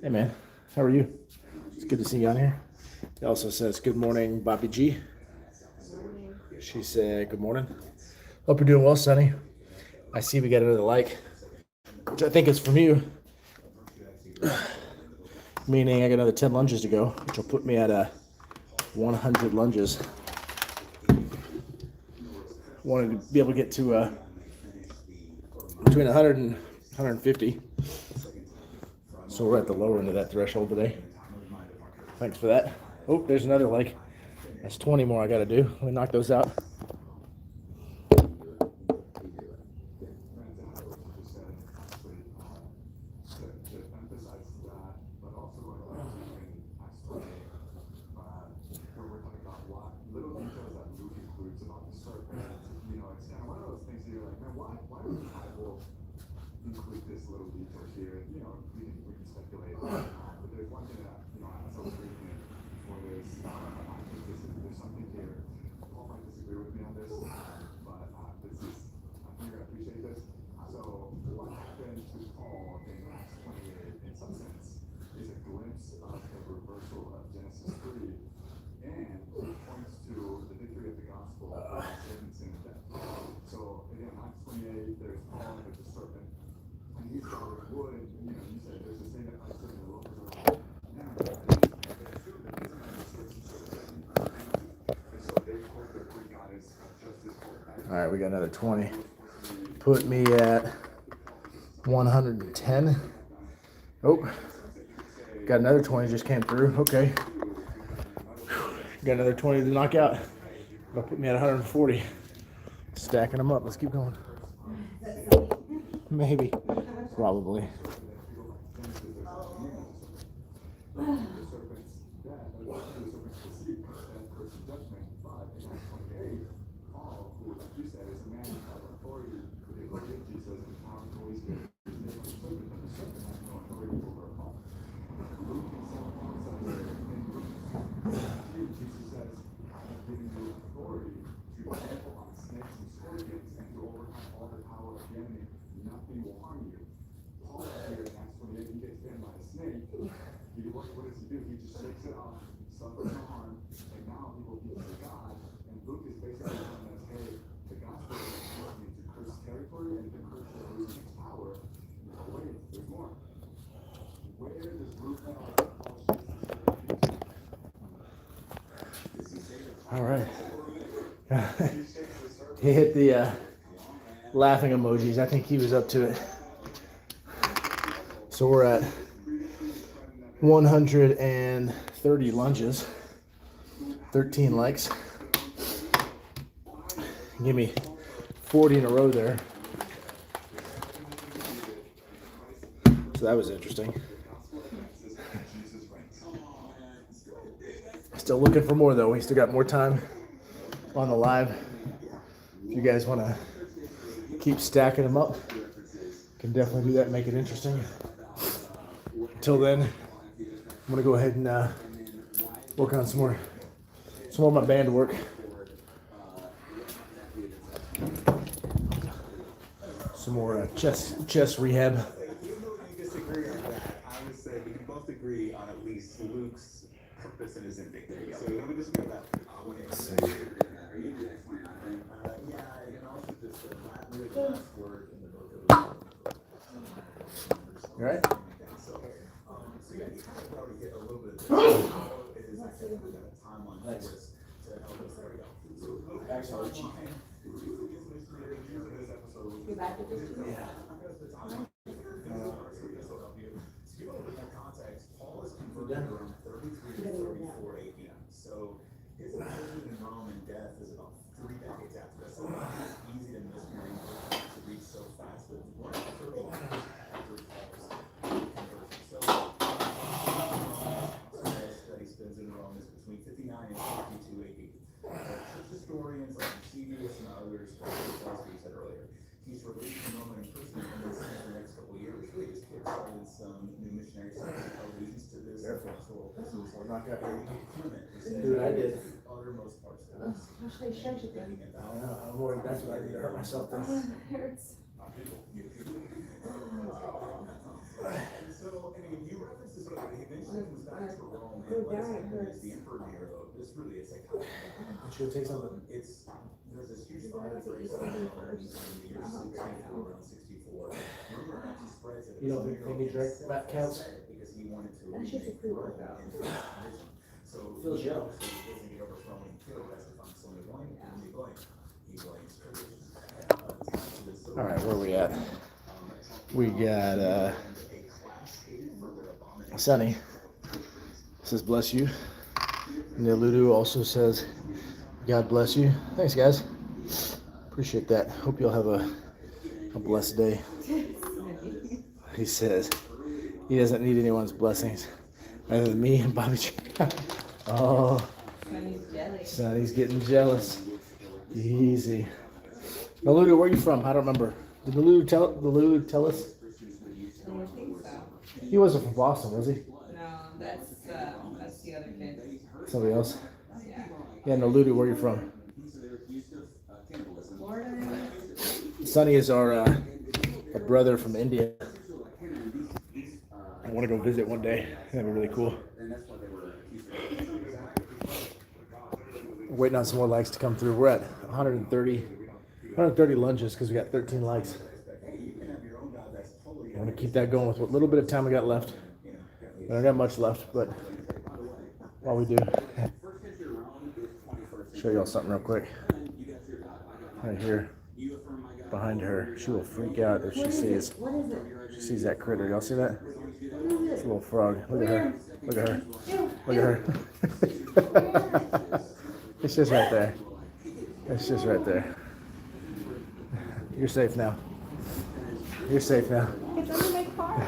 Hey, man. How are you? It's good to see you on here. He also says, good morning, Bobby G. She said, good morning. Hope you're doing well, Sonny. I see we got another like, which I think is from you. Meaning I got another 10 lunges to go, which will put me at 100 lunges. Wanted to be able to get to between 100 and 150. So we're at the lower end of that threshold today. Thanks for that. Oh, there's another like. That's 20 more I got to do. Let me knock those out. include this little detail here. You know, we can speculate. But there's one thing that, you know, as I was reading it for this, I think there's something here. Paul might disagree with me on this, but this is, I think you're gonna appreciate this. So what happened to Paul in Acts 28, in some sense, is a glimpse of the reversal of Genesis 3, and it points to the victory of the gospel over sin and death. So again, Acts 28, there's Paul, there's the serpent. And he's got a wood, and you know, you said there's this thing that I said in the local now, and so they quote their Greek goddess Justice. All right, we got another 20. Put me at 110. Oh, got another 20 just came through. Okay. Got another 20 to knock out. That'll put me at 140. Stacking them up. Let's keep going. Maybe. Probably. Nothing will harm you. Paul here in Acts 28, he gets bitten by a snake. What does he do? He just shakes it off, suffers no harm, and now he will be to God. And Luke is basically telling us, hey, the gospel is working into cursed territory, and the curse is losing its power. But wait, there's more. Where does Luke Paul All right. He hit the laughing emojis. I think he was up to it. So we're at 130 lunges, 13 likes. Give me 40 in a row there. So that was interesting. Still looking for more though. We still got more time on the live. If you guys want to keep stacking them up, can definitely do that and make it interesting. Until then, I'm gonna go ahead and work on some more of my band work. Some more chest rehab. Even though we disagree on that, I would say we can both agree on at least Luke's purpose and his ending. So let me just go that. Let's see. All right. Paul is converted around 33 to 34 AD. So his imprisonment in Rome and death is about 3 decades after this. so it's easy to misread to read so fast, but one of the first after conversion. So that he spends in Rome is between 59 and 62 AD. Church historians like Eusebius and others, as we said earlier, he's released from Roman imprisonment and then spent the next couple of years really just kickstarted some new missionary allegiance to this. We're not gonna Clement was do what I did. uttermost parts of How this. should I stretch it then? I don't know. I'm worried that's what I did to hurt myself then. It hurts. And so, I mean, you reference this, but he eventually comes back to Rome, and what happens is the Emperor Nero, this really is psychotic. Should take something. It's, there's this huge fire that breaks out in the year 64, around 64. Rumor actually spreads that it You don't was think Nero any drink himself that counts? because he wanted to That's just a remake pre-workout. Rome into his vision. So, Feels Nero, yellow. so he doesn't get overthrown and killed, that's the fun. So he blames, he blames tradition. All right, where are we at? We got Sonny says bless you. Niludu also says God bless you. Thanks, guys. Appreciate that. Hope you'll have a blessed day. He says he doesn't need anyone's blessings other than me and Bobby. Oh, Sonny's getting jealous. Easy. Niludu, where are you from? I don't remember. Did Niludu tell us? I don't think so. He wasn't from Boston, was he? No, that's the other kid. Somebody else? Yeah. Yeah, Niludu, where are you from? Florida. Sonny is our a brother from India. I want to go visit one day. That'd be really cool. We're waiting on some more likes to come through. We're at 130 lunges because we got 13 likes. I want to keep that going with what little bit of time we got left. We don't got much left, but while we do, show y'all something real quick. Right here, behind her, she will freak out if she sees that critter. Y'all see that? It's a little frog. Look at her. Look at her. Look at her. It's just right there. It's just right there. You're safe now. You're safe now. It's under my car.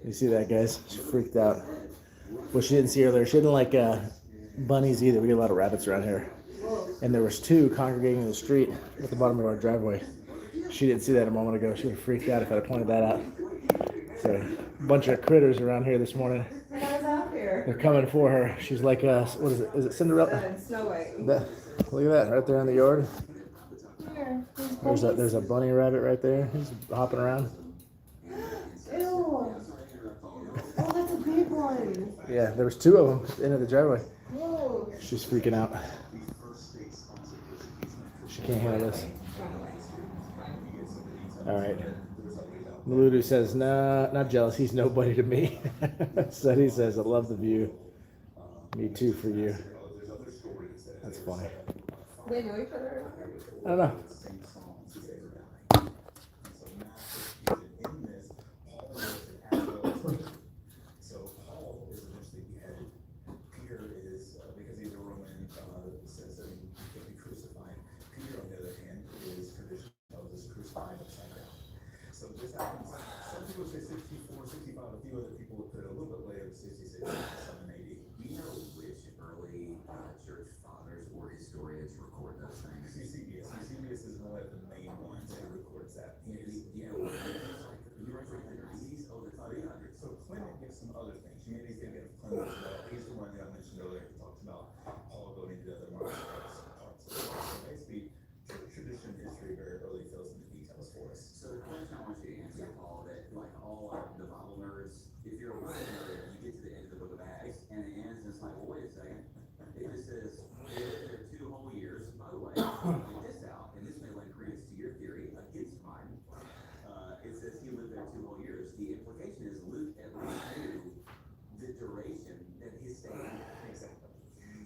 You see that, guys? She freaked out. Well, she didn't see earlier. She didn't like bunnies either. We get a lot of rabbits around here. And there was two congregating in the street at the bottom of our driveway. She didn't see that a moment ago. She would have freaked out if I had pointed that out. So, a bunch of critters around here this morning. I was out here. They're coming for her. She's like, what is it? Is it Cinderella? Snow White. Look at that, right there in the yard. Here. There's a bunny rabbit right there. He's hopping around. Ew. Oh, that's a big one. Yeah, there was two of them at the end of the driveway. Whoa. She's freaking out. She can't handle this. All right. Niludu says, nah, not jealous. He's nobody to me. Sonny says, I love the view. Me too for you. That's funny. They know each other? I don't know. So Paul is eventually beheaded. Peter is, because he's a Roman, says that he can't be crucified. Peter, on the other hand, is tradition tells us crucified upside down. So this happens. Some people say 64, 65. A few other people would put it a little bit later, 66, 67, 80. Do you know which early church fathers or historians record those things? Eusebius. Eusebius is one of the main ones who records that. So Clement gives some other things. Humanity's going to get Clement as well. He's the one that I mentioned earlier who talks about Paul going into the other marketplace parts. So basically, tradition, history, very early fills in the details for us. So the question I want you to answer, Paul, that like all the Bible nerds, if you're a Bible nerd, you get to the end of the book of Acts, and it ends, and it's like, well, wait a second. It just says, there are 2 whole years. By the way, point this out, and this may lend credence to your theory against mine. It says he lived there 2 whole years. The implication is Luke at least knew the duration that he stayed there. Exactly.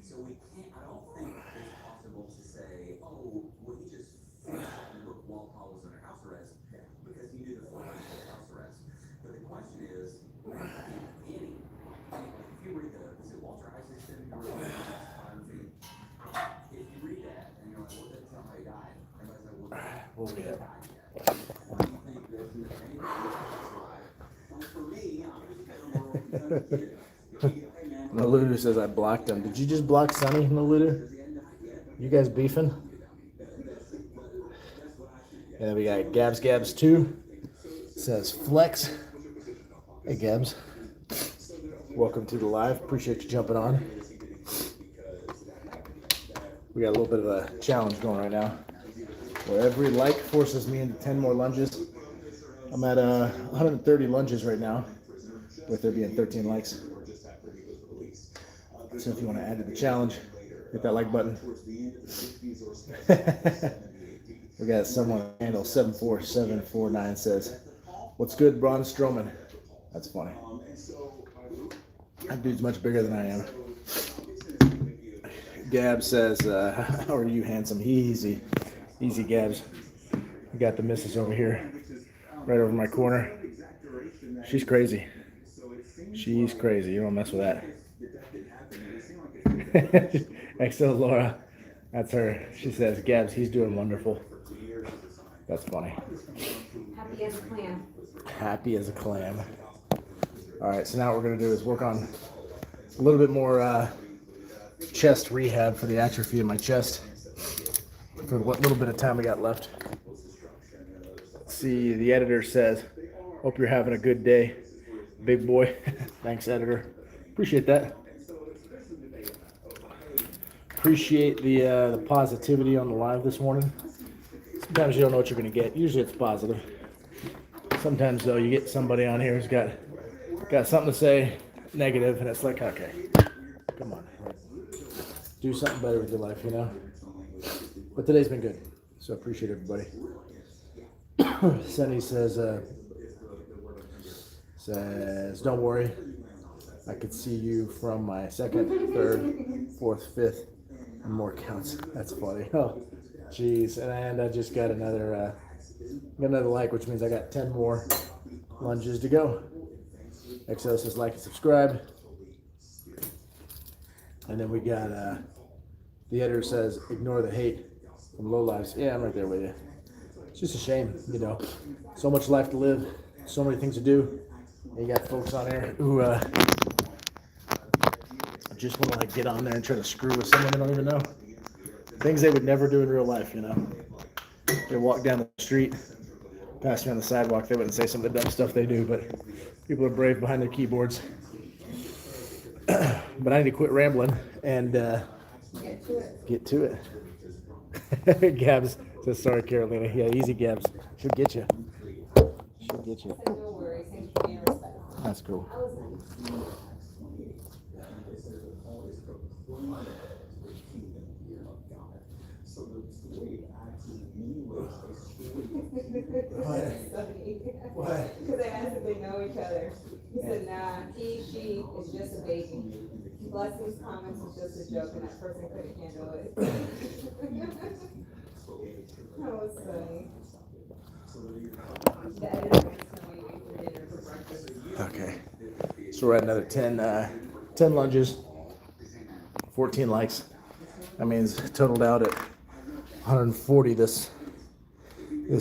So we can't, I don't think there's What we at? Naludu says I blocked him. Did you just block Sonny, Naludu? You guys beefing? And then we got Gabs 2. Says Flex. Hey Gabs. Welcome to the live. Appreciate you jumping on. We got a little bit of a challenge going right now, where every like forces me into 10 more lunges. I'm at 130 lunges right now, with there being 13 likes. So if you want to add to the challenge, hit that like button. We got someone handle 74749 says, "What's good, Braun Strowman?" That's funny. That dude's much bigger than I am. Gab says, "How are you, handsome?" Easy, easy, Gabs. We got the missus over here, right over my corner. She's crazy. She's crazy. You don't mess with that. XL Laura, that's her. She says, "Gabs, he's doing wonderful." That's funny. Happy as a clam. Happy as a clam. All right, so now what we're gonna do is work on a little bit more chest rehab for the atrophy in my chest for what little bit of time we got left. Let's see, the editor says, "Hope you're having a good day, big boy." Thanks, editor. Appreciate that. Appreciate the positivity on the live this morning. Sometimes you don't know what you're going to get. Usually it's positive. Sometimes, though, you get somebody on here who's got something to say negative, and it's like, okay, come on. Do something better with your life, you know? But today's been good, so appreciate everybody. Sunny says, "Don't worry. I could see you from my second, third, fourth, fifth, and more counts." That's funny. Oh, jeez. And I just got another like, which means I got 10 more lunges to go. XO says like and subscribe. And then we got the editor says ignore the hate from low lives. Yeah, I'm right there with you. It's just a shame, you know. So much life to live, so many things to do. And you got folks on there who just want to like get on there and try to screw with someone they don't even know. Things they would never do in real life, you know. They walk down the street, pass me on the sidewalk, they wouldn't say some of the dumb stuff they do, but people are brave behind their keyboards. But I need to quit rambling and get to it. Gabs says, "Sorry, Carolina." Yeah, easy, Gabs. She'll get you. She'll get you. No worries. Thank you for your respect. That's cool. What? Because I asked if they know each other. He said, "Nah, he, she is just a baby. Blessing's comments was just a joke, and that person couldn't handle it." That was funny. The editor wants to know what you ate for dinner for breakfast. Okay. So we're at another 10 lunges, 14 likes. That means totaled out at 140 this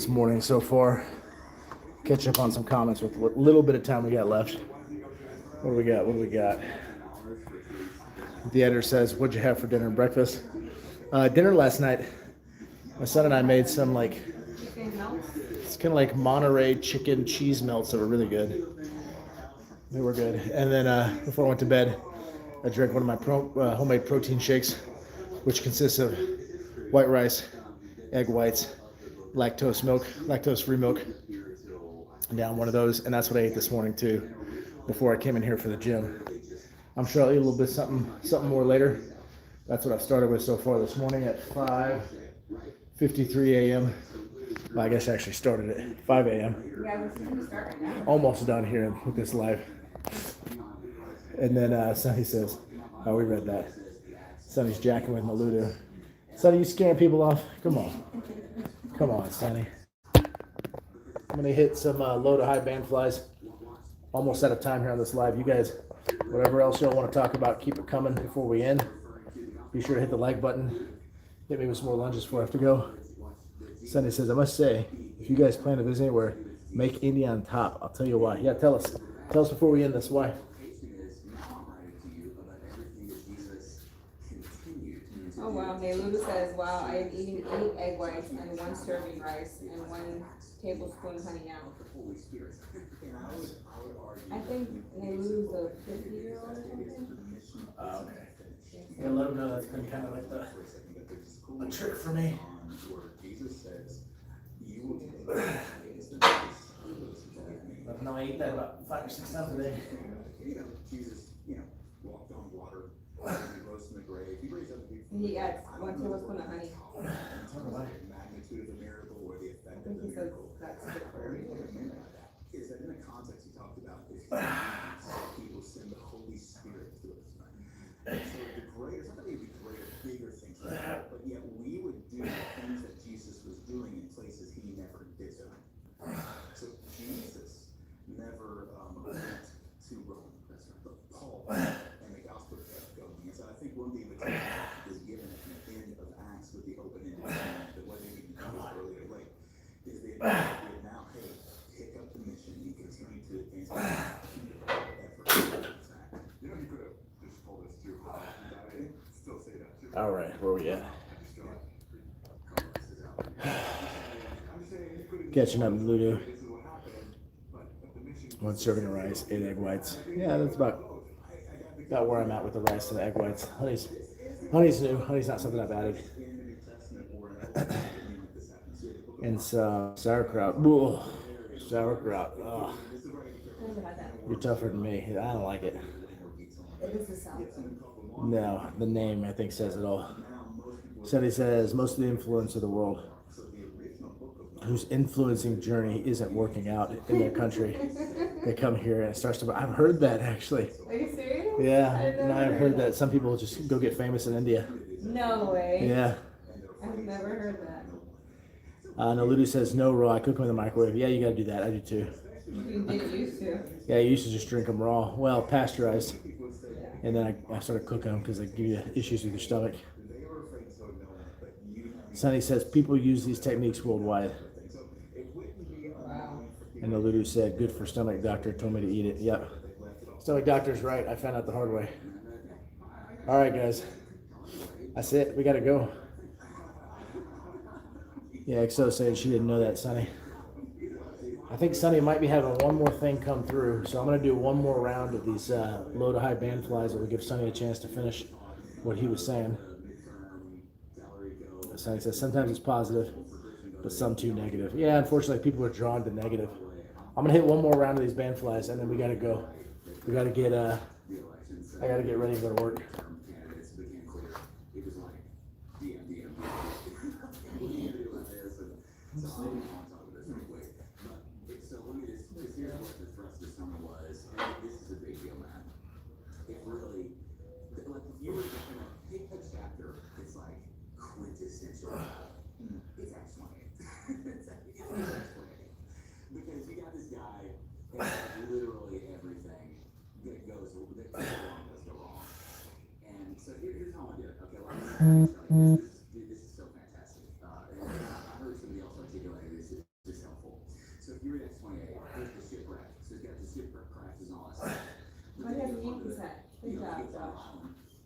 morning so far. Catch up on some comments with what little bit of time we got left. What do we got? The editor says, "What'd you have for dinner and breakfast?" Dinner last night, my son and I made some like, it's kind of like Monterey chicken cheese melts that were really good. They were good. And then before I went to bed, I drank one of my homemade protein shakes, which consists of white rice, egg whites, lactose-free milk. Down one of those, and that's what I ate this morning too, before I came in here for the gym. I'm sure I'll eat a little bit something more later. That's what I've started with so far this morning at 5:53 a.m. Well, I guess I actually started at 5 a.m. Yeah, we're going to start right now. Almost done here with this live. And then Sonny says, "Oh, we read that." Sonny's jacking with Naludu. Sonny, you scaring people off? Come on, Sonny. I'm going to hit some low to high band flies. Almost out of time here on this live. You guys, whatever else y'all want to talk about, keep it coming before we end. Be sure to hit the like button. Hit me with some more lunges before I have to go. Sunday says, I must say, if you guys plan to visit anywhere, make India on top. I'll tell you why. Yeah, tell us. Tell us before we end this. Why? Oh wow, Nayluda says, wow, I am eating 8 egg whites and 1 serving rice and 1 tablespoon honey now. I think Nayluda's a 50-year-old or something. Oh, okay. Yeah, let them know that's been kind of like a trick for me. Let them know I eat that about 5 or 6 times a day. Jesus, walked on water, he rose from the grave. He raised other people. He adds 1 tablespoon of honey. The magnitude of the miracle or the effect of the miracle. That's good for everything. Is that in the context he talked about, if people send the Holy Spirit to us, right? So the greater, it's not that the greater, bigger things, but yet we would do the things that Jesus was doing in places he never did. So Jesus never went to Rome, but Paul and the gospel kept going. And so I think one thing which is given at the end of Acts with the open-ended that whether we can do this early or late, is the idea now, hey, pick up the mission and continue to advance the effort. You could have just told us too. I still say that too. All right, where we at? Catching up with Ludo. 1 serving of rice, 8 egg whites. Yeah, that's about where I'm at with the rice and the egg whites. Honey's new. Honey's not something I've added. And some sauerkraut. Ooh, sauerkraut. Ugh. You're tougher than me. I don't like it. It is the South. No, the name I think says it all. Sunday says most of the influence of the world whose influencing journey isn't working out in their country, they come here and it starts to. I've heard that actually. Are you serious? Yeah, and I've heard that some people just go get famous in India. No way. Yeah. I've never heard that. Naludu says no raw. I cook them in the microwave. Yeah, you gotta do that. I do too. You didn't used to. Yeah, you used to just drink them raw. Well, pasteurized. And then I started cooking them because they give you issues with your stomach. Sonny says people use these techniques worldwide. Wow. And Naludu said, good for stomach, doctor told me to eat it. Yep. Stomach doctor's right. I found out the hard way. All right, guys. That's it. We got to go. Yeah, XO said she didn't know that, Sonny. I think Sonny might be having one more thing come through, so I'm going to do one more round of these low to high band flies that will give Sonny a chance to finish what he was saying. Sonny says sometimes it's positive, but some too negative. Yeah, unfortunately, people are drawn to negative. I'm going to hit one more round of these band flies, and then we got to go. We got to get, I got to get ready to go to work. Because you got this guy, and literally everything that goes wrong does go wrong. And so here's how I do it. Okay, this is so fantastic. And I heard somebody else articulate this. It's helpful. So if you read Acts 28, here's the shipwreck. So it's got the shipwreck crashes and all that stuff. What has meat is that? Good job, Josh.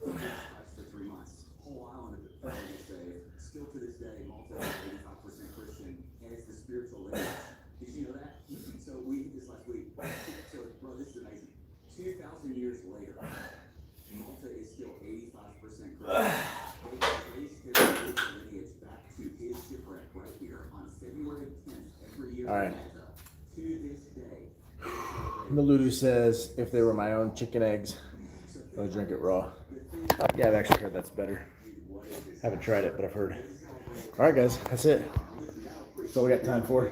For 3 months. Whole island of it saved. Still to this day, Malta is 85% Christian, and it's the spiritual lineage. Did you know that? So this last week, so bro, this is amazing. 2,000 years later, Malta is still 85% Christian. They spiritual lineage back to his shipwreck right here on February 10th every year. All right. Malta, to this day. Naludu says if they were my own chicken eggs, I would drink it raw. Yeah, I've actually heard that's better. Haven't tried it, but I've heard. All right, guys, that's it. That's all we got time for.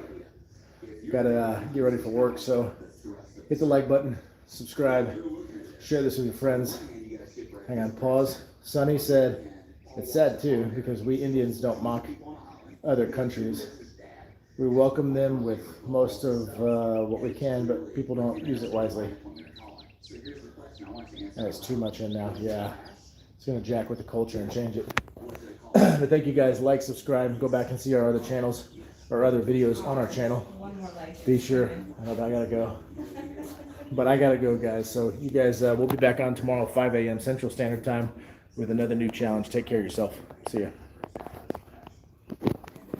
Gotta get ready for work, so hit the like button, subscribe, share this with your friends. Hang on, pause. Sonny said, it's sad too, because we Indians don't mock other countries. We welcome them with most of what we can, but people don't use it wisely. And it's too much in now, yeah. It's gonna jack with the culture and change it. But thank you guys. Like, subscribe, go back and see our other channels or other videos on our channel. One more like. Be sure. I gotta go. But I gotta go, guys. So you guys, we'll be back on tomorrow, 5 a.m. Central Standard Time with another new challenge. Take care of yourself. See ya.